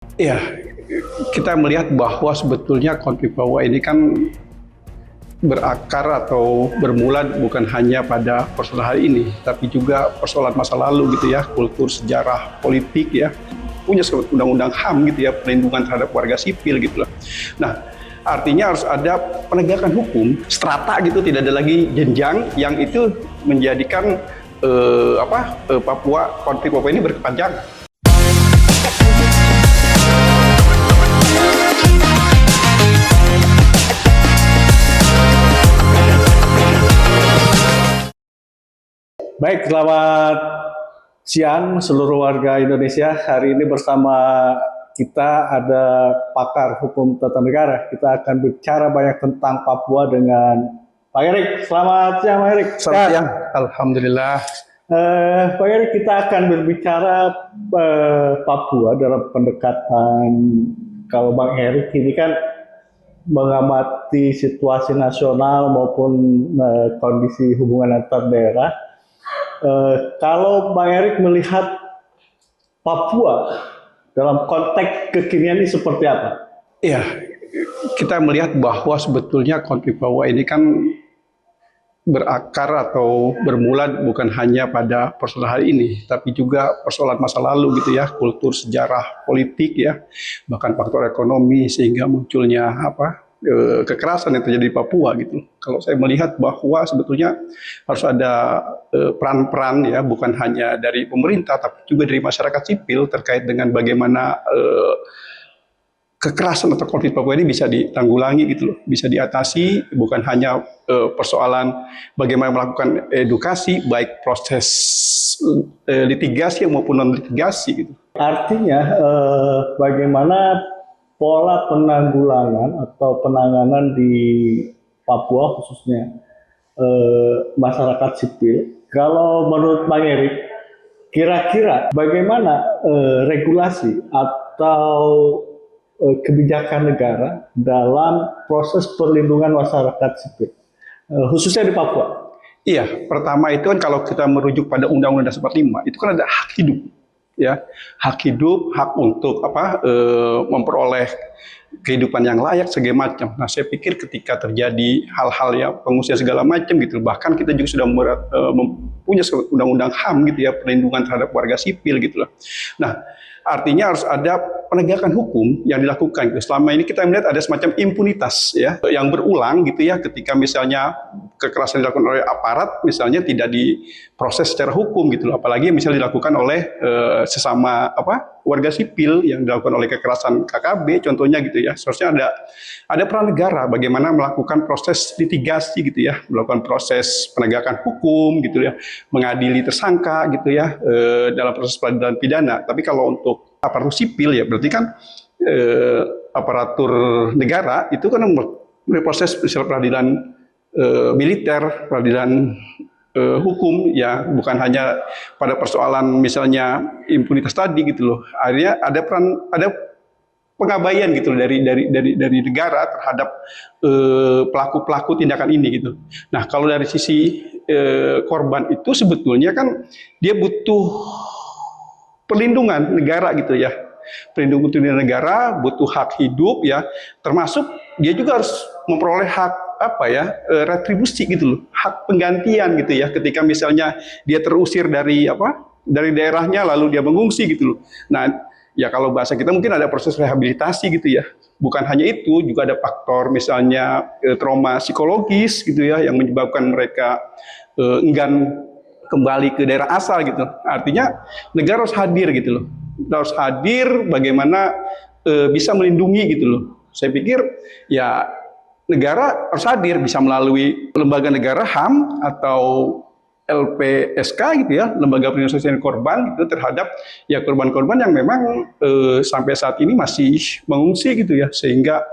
Iya, kita melihat bahwa sebetulnya konflik Papua ini kan berakar atau bermula bukan hanya pada persoalan hari ini, tapi juga persoalan masa lalu gitu ya, kultur, sejarah, politik ya, punya undang-undang HAM gitu ya, perlindungan terhadap warga sipil gitu lah. Nah, artinya harus ada penegakan hukum, strata gitu, tidak ada lagi jenjang yang itu menjadikan konflik Papua ini berkepanjangan. Baik, selamat siang seluruh warga Indonesia. Hari ini bersama kita ada pakar hukum tata negara. Kita akan bicara banyak tentang Papua dengan Pak Erik. Selamat siang, Pak Erik. Selamat siang, Alhamdulillah. Pak Erik, kita akan berbicara Papua dalam pendekatan, kalau Bang Erik ini kan mengamati situasi nasional maupun kondisi hubungan antar daerah. Kalau Bang Erik melihat Papua dalam konteks kekinian ini seperti apa? Iya, kita melihat bahwa sebetulnya konflik Papua ini kan berakar atau bermula bukan hanya pada persoalan hari ini, tapi juga persoalan masa lalu gitu ya, kultur, sejarah, politik ya, bahkan faktor ekonomi sehingga munculnya kekerasan yang terjadi di Papua gitu. Kalau saya melihat bahwa sebetulnya harus ada peran-peran ya, bukan hanya dari pemerintah tapi juga dari masyarakat sipil terkait dengan bagaimana kekerasan atau konflik Papua ini bisa ditanggulangi gitu loh, bisa diatasi, bukan hanya persoalan bagaimana melakukan edukasi baik proses litigasi maupun non litigasi gitu. Artinya bagaimana pola penanggulangan atau penanganan di Papua khususnya masyarakat sipil. Kalau menurut Bang Erik, kira-kira bagaimana regulasi atau kebijakan negara dalam proses perlindungan masyarakat sipil, khususnya di Papua? Iya, pertama itu kan kalau kita merujuk pada Undang-Undang Dasar 45, itu kan ada hak hidup, ya, hak hidup, hak untuk memperoleh kehidupan yang layak segala macam. Nah, saya pikir ketika terjadi hal-hal yang pengungsian segala macam gitu, bahkan kita juga sudah punya undang-undang HAM gitu ya, perlindungan terhadap warga sipil gitu lah. Nah, artinya harus ada penegakan hukum yang dilakukan. Selama ini kita melihat ada semacam impunitas ya yang berulang gitu ya, ketika misalnya kekerasan dilakukan oleh aparat misalnya tidak diproses secara hukum gitu loh, apalagi misalnya dilakukan oleh sesama warga sipil yang dilakukan oleh kekerasan KKB contohnya gitu ya. Seharusnya ada peran negara bagaimana melakukan proses litigasi gitu ya, melakukan proses penegakan hukum gitu ya, mengadili tersangka gitu ya dalam proses peradilan pidana. Tapi kalau untuk aparatur sipil ya berarti kan aparatur negara itu kan proses peradilan militer, peradilan hukum ya, bukan hanya pada persoalan misalnya impunitas tadi gitu loh. Akhirnya ada pengabaian gitu dari negara terhadap pelaku-pelaku tindakan ini gitu. Nah, kalau dari sisi korban itu sebetulnya kan dia butuh perlindungan negara gitu ya. Perlindungan negara, butuh hak hidup ya, termasuk dia juga harus memperoleh hak retribusi gitu loh, hak penggantian gitu ya, ketika misalnya dia terusir dari daerahnya lalu dia mengungsi gitu loh. Nah, ya kalau bahasa kita mungkin ada proses rehabilitasi gitu ya. Bukan hanya itu, juga ada faktor misalnya trauma psikologis gitu ya yang menyebabkan mereka enggan kembali ke daerah asal gitu. Artinya negara harus hadir gitu loh. Harus hadir bagaimana bisa melindungi gitu loh. Saya pikir ya negara harus hadir bisa melalui lembaga negara HAM atau LPSK gitu ya, lembaga perlindungan sosial korban gitu terhadap ya korban-korban yang memang sampai saat ini masih mengungsi gitu ya, sehingga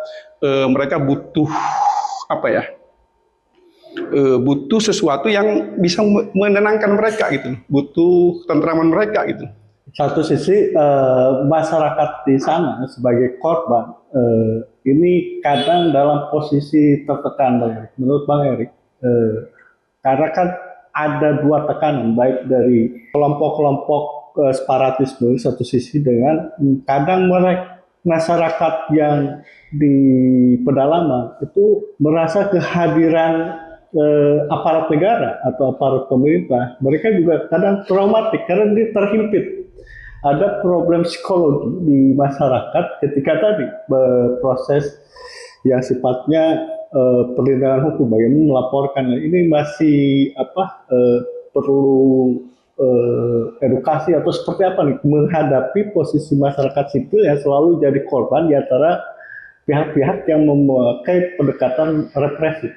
mereka butuh butuh sesuatu yang bisa menenangkan mereka gitu, butuh tentraman mereka gitu. Satu sisi masyarakat di sana sebagai korban ini kadang dalam posisi tertekan, Bang Erik. Menurut Bang Erik, karena kan ada dua tekanan, baik dari kelompok-kelompok separatisme satu sisi dengan kadang mereka masyarakat yang di pedalaman itu merasa kehadiran aparat negara atau aparat pemerintah, mereka juga kadang traumatik karena dia terhimpit. Ada problem psikologi di masyarakat ketika tadi proses yang sifatnya perlindungan hukum, bagaimana melaporkan ini masih perlu edukasi atau seperti apa nih menghadapi posisi masyarakat sipil yang selalu jadi korban di antara pihak-pihak yang memakai pendekatan represif.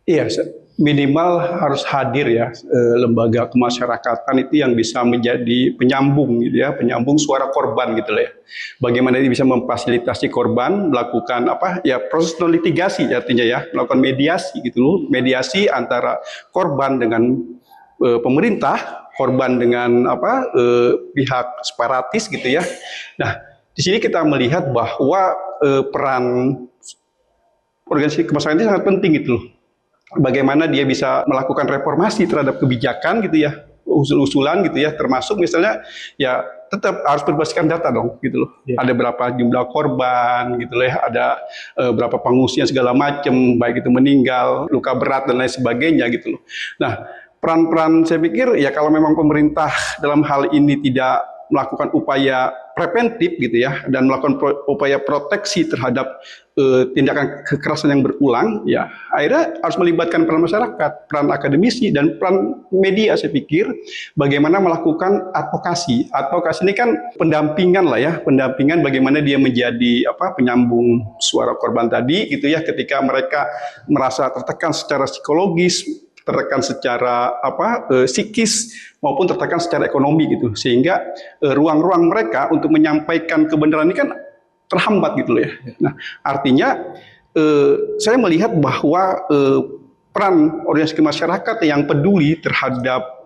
Iya, minimal harus hadir ya lembaga kemasyarakatan itu yang bisa menjadi penyambung gitu ya, penyambung suara korban gitu lah ya. Bagaimana dia bisa memfasilitasi korban melakukan proses non litigasi artinya ya, melakukan mediasi gitu loh, mediasi antara korban dengan pemerintah, korban dengan pihak separatis gitu ya. Nah, di sini kita melihat bahwa peran organisasi kemasyarakatan ini sangat penting gitu loh. Bagaimana dia bisa melakukan reformasi terhadap kebijakan gitu ya, usul-usulan gitu ya, termasuk misalnya ya tetap harus berbasiskan data dong gitu loh. Ada berapa jumlah korban gitu loh ya, ada berapa pengungsian segala macam, baik itu meninggal, luka berat dan lain sebagainya gitu loh. Nah, peran-peran saya pikir ya kalau memang pemerintah dalam hal ini tidak melakukan upaya preventif gitu ya dan melakukan upaya proteksi terhadap tindakan kekerasan yang berulang, ya akhirnya harus melibatkan peran masyarakat, peran akademisi dan peran media. Saya pikir bagaimana melakukan advokasi. Advokasi ini kan pendampingan lah ya, pendampingan bagaimana dia menjadi penyambung suara korban tadi gitu ya, ketika mereka merasa tertekan secara psikologis, tertekan secara psikis maupun tertekan secara ekonomi gitu, sehingga ruang-ruang mereka untuk menyampaikan kebenaran ini kan terhambat gitu loh ya. Nah, artinya saya melihat bahwa peran organisasi masyarakat yang peduli terhadap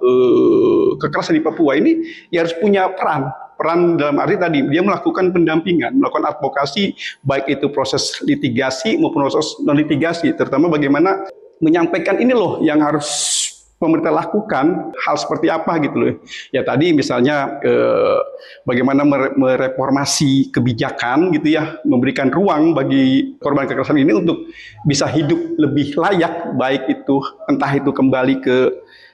kekerasan di Papua ini ya harus punya peran dalam arti tadi dia melakukan pendampingan, melakukan advokasi, baik itu proses litigasi maupun proses non litigasi, terutama bagaimana menyampaikan ini loh yang harus pemerintah lakukan, hal seperti apa gitu loh. Ya tadi misalnya bagaimana mereformasi kebijakan gitu ya, memberikan ruang bagi korban kekerasan ini untuk bisa hidup lebih layak, baik itu entah itu kembali ke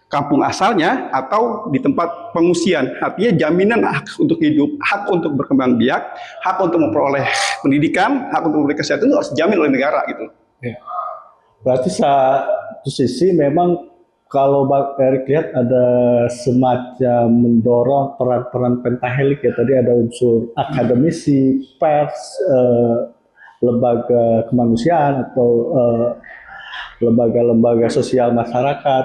kampung asalnya atau di tempat pengungsian. Artinya jaminan hak untuk hidup, hak untuk berkembang biak, hak untuk memperoleh pendidikan, hak untuk memperoleh kesehatan itu harus dijamin oleh negara gitu. Ya. Berarti satu sisi memang kalau Bang Erik lihat ada semacam mendorong peran-peran pentahelik ya, tadi ada unsur akademisi, pers, lembaga kemanusiaan atau lembaga-lembaga sosial masyarakat.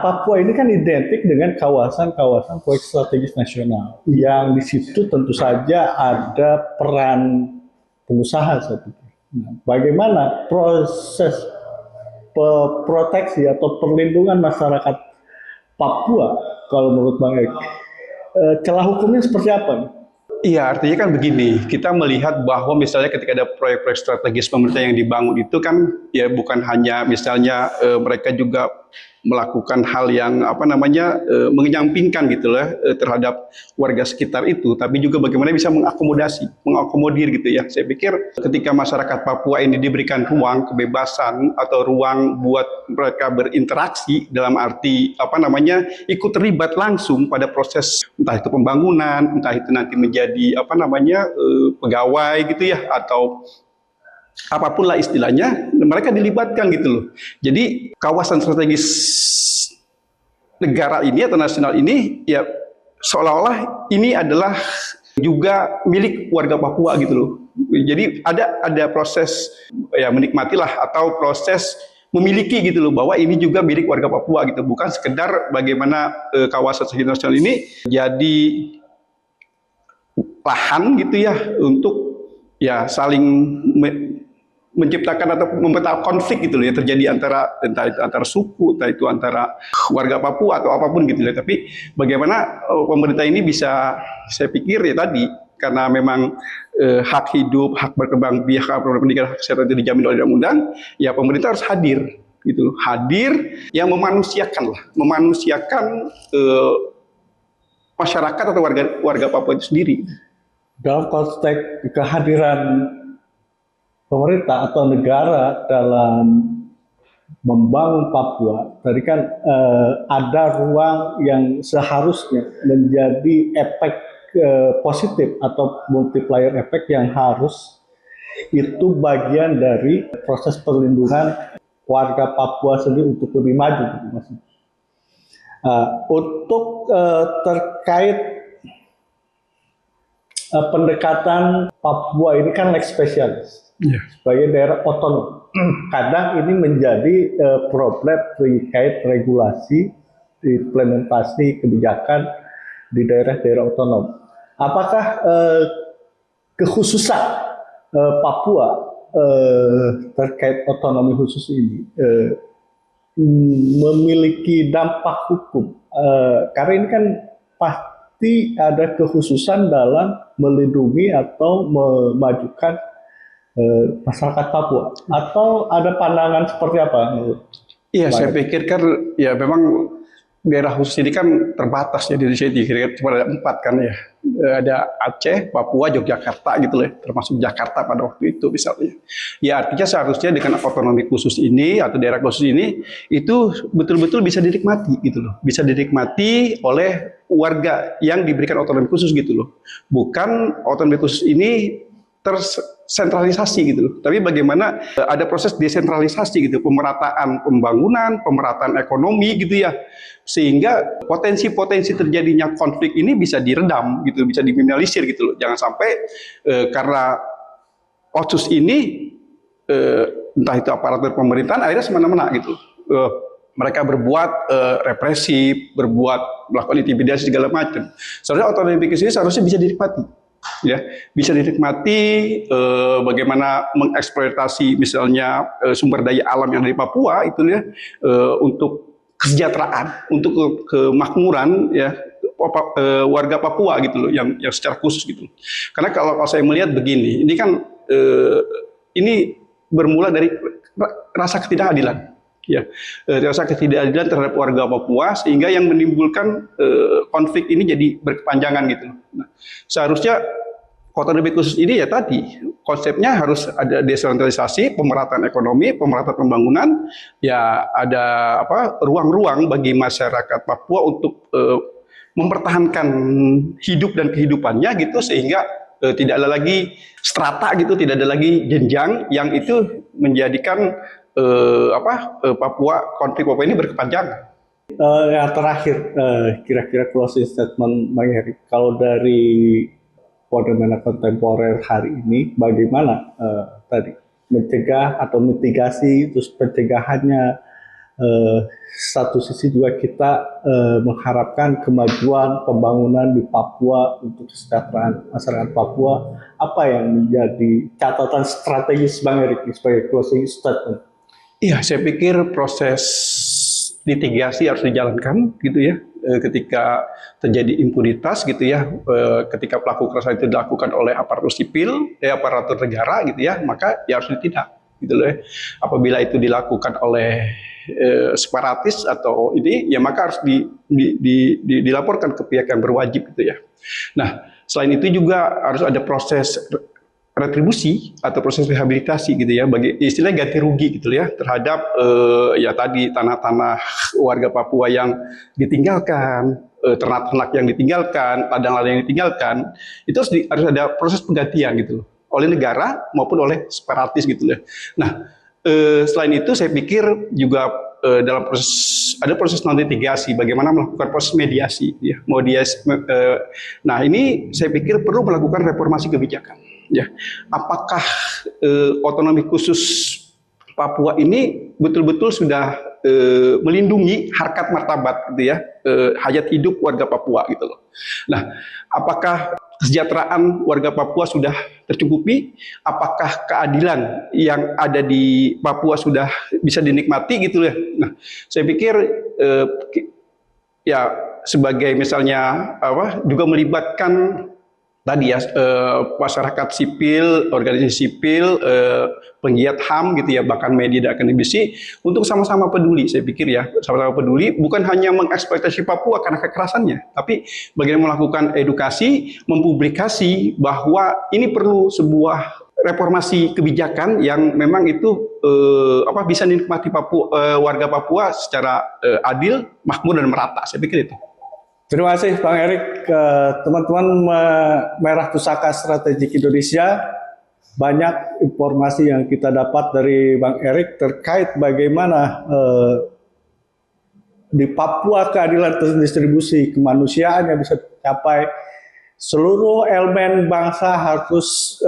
Papua ini kan identik dengan kawasan-kawasan proyek strategis nasional yang di situ tentu saja ada peran pengusaha saya pikir. Nah, bagaimana proses proteksi atau perlindungan masyarakat Papua kalau menurut Bang Erik? Celah hukumnya seperti apa? Iya, artinya kan begini, kita melihat bahwa misalnya ketika ada proyek-proyek strategis pemerintah yang dibangun itu kan ya bukan hanya misalnya mereka juga melakukan hal yang mengenyampingkan gitu lah terhadap warga sekitar itu, tapi juga bagaimana bisa mengakomodir gitu ya. Saya pikir ketika masyarakat Papua ini diberikan ruang kebebasan atau ruang buat mereka berinteraksi dalam arti ikut terlibat langsung pada proses entah itu pembangunan, entah itu nanti menjadi pegawai gitu ya atau apapun lah istilahnya, mereka dilibatkan gitu loh. Jadi kawasan strategis negara ini atau nasional ini ya seolah-olah ini adalah juga milik warga Papua gitu loh. Jadi ada proses ya menikmatilah atau proses memiliki gitu loh, bahwa ini juga milik warga Papua gitu, bukan sekedar bagaimana kawasan strategis nasional ini jadi lahan gitu ya untuk ya saling menciptakan atau memecah konflik gitu loh ya, terjadi entah itu antara suku, entah itu antara warga Papua atau apapun gitu loh. Tapi bagaimana pemerintah ini bisa, saya pikir ya tadi, karena memang hak hidup, hak berkembang biak, hak pendidikan, hak kesehatan itu dijamin oleh undang-undang, ya pemerintah harus hadir gitu loh. Hadir yang memanusiakan masyarakat atau warga Papua itu sendiri. dalam konteks kehadiran pemerintah atau negara dalam membangun Papua, tadi kan ada ruang yang seharusnya menjadi efek positif atau multiplier efek yang harus itu bagian dari proses perlindungan warga Papua sendiri untuk lebih maju, gitu, maksudnya. Untuk terkait pendekatan Papua ini kan lex spesialis sebagai daerah otonom. Kadang ini menjadi problem terkait regulasi, implementasi kebijakan di daerah-daerah otonom. Apakah kekhususan Papua terkait otonomi khusus ini memiliki dampak hukum? Karena ini kan pasti ada kekhususan dalam melindungi atau memajukan masyarakat Papua, atau ada pandangan seperti apa? Iya, saya pikir kan ya memang daerah khusus ini kan terbatas ya di Indonesia, dikira cuma ada 4 kan ya. Ada Aceh, Papua, Yogyakarta gitu loh, termasuk Jakarta pada waktu itu misalnya. Ya artinya seharusnya dengan otonomi khusus ini atau daerah khusus ini itu betul-betul bisa dinikmati gitu loh. Bisa dinikmati oleh warga yang diberikan otonomi khusus gitu loh. Bukan otonomi khusus ini tersentralisasi gitu loh. Tapi bagaimana ada proses desentralisasi gitu, pemerataan pembangunan, pemerataan ekonomi gitu ya. Sehingga potensi-potensi terjadinya konflik ini bisa diredam gitu, bisa diminimalisir gitu loh. Jangan sampai karena otsus ini entah itu aparatur pemerintahan akhirnya semena-mena gitu. Mereka berbuat represif, melakukan intimidasi segala macam. Seharusnya otonomi khusus ini seharusnya bisa dinikmati. Ya, bisa dinikmati bagaimana mengeksploitasi misalnya sumber daya alam yang ada di Papua itu ya, untuk kesejahteraan, untuk kemakmuran ya warga Papua gitu loh, yang secara khusus gitu. Karena kalau saya melihat begini, ini kan ini bermula dari rasa ketidakadilan. Ya, rasa ketidakadilan terhadap warga Papua sehingga yang menimbulkan konflik ini jadi berkepanjangan gitu. Nah, seharusnya otonomi khusus ini ya tadi konsepnya harus ada desentralisasi, pemerataan ekonomi, pemerataan pembangunan, ya ada ruang-ruang bagi masyarakat Papua untuk mempertahankan hidup dan kehidupannya gitu, sehingga tidak ada lagi strata gitu, tidak ada lagi jenjang yang itu menjadikan konflik Papua ini berkepanjangan. Yang terakhir, kira-kira closing statement Bang Heri, kalau dari fenomena kontemporer hari ini, bagaimana tadi mencegah atau mitigasi, terus pencegahannya, satu sisi juga kita mengharapkan kemajuan pembangunan di Papua untuk kesejahteraan masyarakat Papua. Apa yang menjadi catatan strategis Bang Heri sebagai closing statement? Iya, saya pikir proses litigasi harus dijalankan gitu ya. Ketika terjadi impunitas gitu ya, ketika pelaku kekerasan itu dilakukan oleh aparatur sipil, aparatur negara gitu ya, maka ya harus ditindak gitu loh ya. Apabila itu dilakukan oleh separatis atau ini, ya maka harus dilaporkan ke pihak yang berwajib gitu ya. Nah, selain itu juga harus ada proses retribusi atau proses rehabilitasi gitu ya, bagi istilahnya ganti rugi gitu ya terhadap ya tadi tanah-tanah warga Papua yang ditinggalkan, ternak-ternak yang ditinggalkan, ladang-ladang yang ditinggalkan, itu harus ada proses penggantian gitu oleh negara maupun oleh separatis gitu ya. Nah, selain itu saya pikir juga dalam proses non litigasi, bagaimana melakukan proses mediasi ya. Nah, ini saya pikir perlu melakukan reformasi kebijakan. Ya, apakah otonomi khusus Papua ini betul-betul sudah melindungi harkat martabat gitu ya, hajat hidup warga Papua gitu loh. Nah, apakah kesejahteraan warga Papua sudah tercukupi? Apakah keadilan yang ada di Papua sudah bisa dinikmati gitu ya? Nah, saya pikir ya sebagai misalnya juga melibatkan tadi ya, masyarakat sipil, organisasi sipil, penggiat HAM gitu ya, bahkan media dan akademisi untuk sama-sama peduli. Saya pikir ya, sama-sama peduli bukan hanya mengeksploitasi Papua karena kekerasannya, tapi bagaimana melakukan edukasi, mempublikasi bahwa ini perlu sebuah reformasi kebijakan yang memang itu bisa dinikmati warga Papua secara adil, makmur dan merata. Saya pikir itu. Terima kasih Bang Erik. Teman-teman Merah Pusaka Strategik Indonesia, banyak informasi yang kita dapat dari Bang Erik terkait bagaimana di Papua keadilan terdistribusi kemanusiaan yang bisa dicapai. Seluruh elemen bangsa harus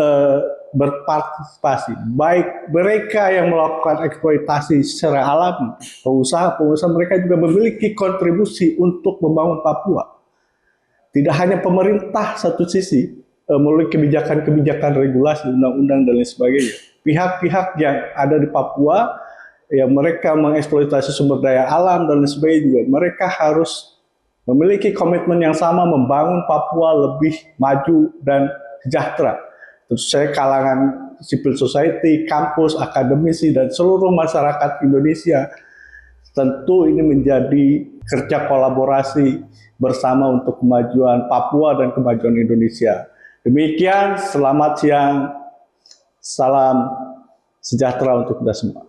berpartisipasi, baik mereka yang melakukan eksploitasi secara alami, pengusaha mereka juga memiliki kontribusi untuk membangun Papua. Tidak hanya pemerintah satu sisi melalui kebijakan-kebijakan regulasi, undang-undang dan lain sebagainya. Pihak-pihak yang ada di Papua yang mereka mengeksploitasi sumber daya alam dan lain sebagainya juga, mereka harus memiliki komitmen yang sama membangun Papua lebih maju dan sejahtera. Tentu saja kalangan civil society, kampus, akademisi, dan seluruh masyarakat Indonesia tentu ini menjadi kerja kolaborasi bersama untuk kemajuan Papua dan kemajuan Indonesia. Demikian, selamat siang, salam sejahtera untuk kita semua.